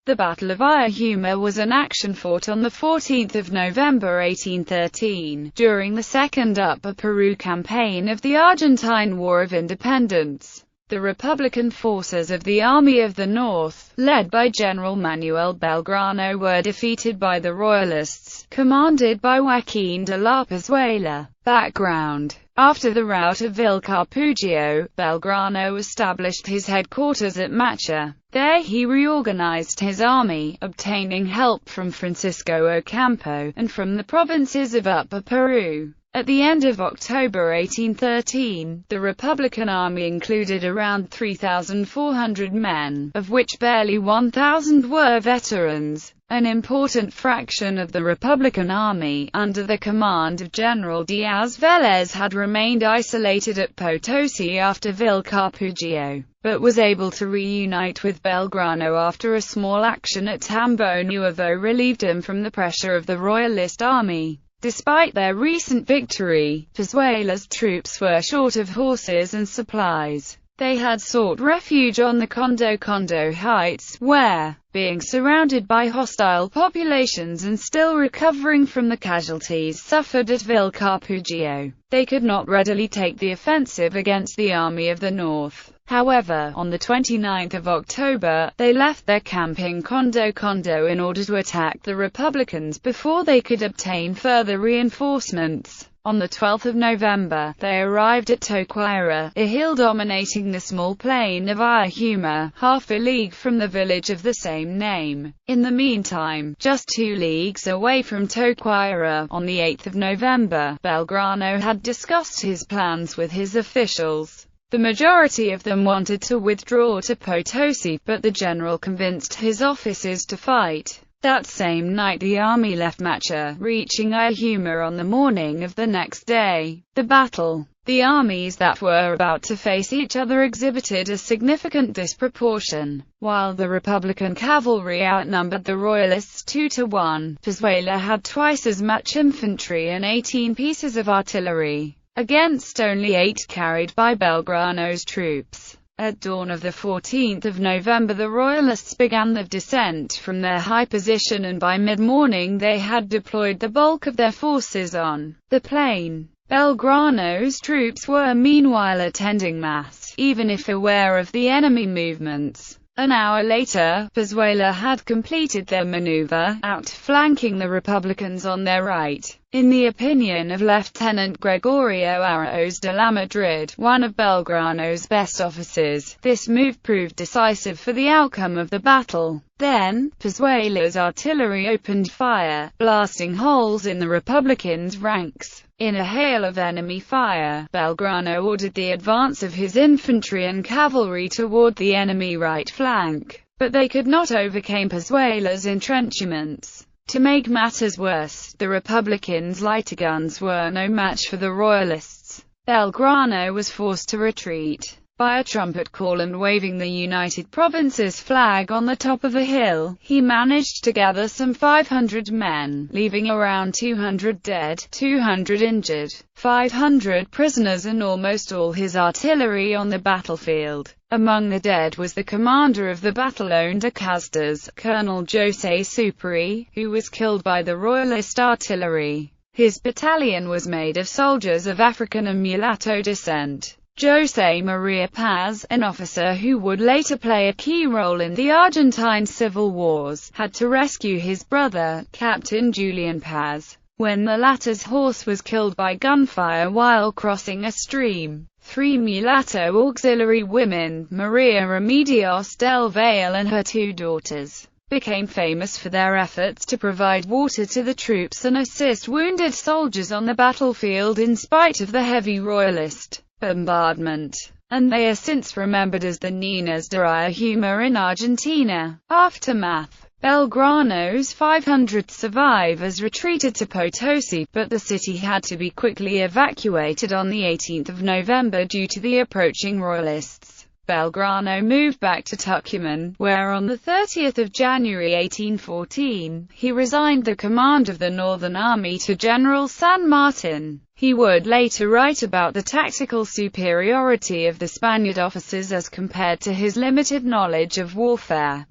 The Battle of Ayohuma was an action fought on 14 November 1813, during the Second Upper Peru Campaign of the Argentine War of Independence. The Republican forces of the Army of the North, led by General Manuel Belgrano, were defeated by the Royalists, commanded by Joaquín de la Pezuela. Background: after the rout of Vilcapugio, Belgrano established his headquarters at Macha. There he reorganized his army, obtaining help from Francisco Ocampo, and from the provinces of Upper Peru. At the end of October 1813, the Republican army included around 3,400 men, of which barely 1,000 were veterans. An important fraction of the Republican army, under the command of General Díaz Vélez, had remained isolated at Potosi after Vilcapugio, but was able to reunite with Belgrano after a small action at Tambo Nuevo relieved him from the pressure of the Royalist army. Despite their recent victory, Pezuela's troops were short of horses and supplies. They had sought refuge on the Condo Heights, where, being surrounded by hostile populations and still recovering from the casualties suffered at Vilcapugio, they could not readily take the offensive against the Army of the North. However, on 29 October, they left their camp in Condo in order to attack the Republicans before they could obtain further reinforcements. On 12 November, they arrived at Toquira, a hill dominating the small plain of Ayohuma, half a league from the village of the same name. In the meantime, just 2 leagues away from Toquira, on 8 November, Belgrano had discussed his plans with his officials. The majority of them wanted to withdraw to Potosi, but the general convinced his officers to fight. That same night the army left Macha, reaching Ayohuma on the morning of the next day. The battle. The armies that were about to face each other exhibited a significant disproportion. While the Republican cavalry outnumbered the Royalists 2-1, Pezuela had twice as much infantry and 18 pieces of artillery, against only 8 carried by Belgrano's troops. At dawn of 14 November the Royalists began the descent from their high position, and by mid-morning they had deployed the bulk of their forces on the plain. Belgrano's troops were meanwhile attending mass, even if aware of the enemy movements. An hour later, Pezuela had completed their maneuver, outflanking the Republicans on their right. In the opinion of Lieutenant Gregorio Arauz de la Madrid, one of Belgrano's best officers, this move proved decisive for the outcome of the battle. Then, Pezuela's artillery opened fire, blasting holes in the Republicans' ranks. In a hail of enemy fire, Belgrano ordered the advance of his infantry and cavalry toward the enemy right flank, but they could not overcome Pezuela's entrenchments. To make matters worse, the Republicans' lighter guns were no match for the Royalists. Belgrano was forced to retreat. By a trumpet call and waving the United Provinces flag on the top of a hill, he managed to gather some 500 men, leaving around 200 dead, 200 injured, 500 prisoners and almost all his artillery on the battlefield. Among the dead was the commander of the Batallón de Castas, Colonel José Superi, who was killed by the Royalist artillery. His battalion was made of soldiers of African and mulatto descent. José María Paz, an officer who would later play a key role in the Argentine civil wars, had to rescue his brother, Captain Julián Paz, when the latter's horse was killed by gunfire while crossing a stream. 3 mulatto auxiliary women, María Remedios del Valle and her 2 daughters, became famous for their efforts to provide water to the troops and assist wounded soldiers on the battlefield in spite of the heavy Royalist bombardment, and they are since remembered as the Niñas de Ayohuma in Argentina. Aftermath. Belgrano's 500 survivors retreated to Potosi, but the city had to be quickly evacuated on 18 November due to the approaching Royalists. Belgrano moved back to Tucumán, where on 30 January 1814, he resigned the command of the Northern Army to General San Martin. He would later write about the tactical superiority of the Spaniard officers as compared to his limited knowledge of warfare.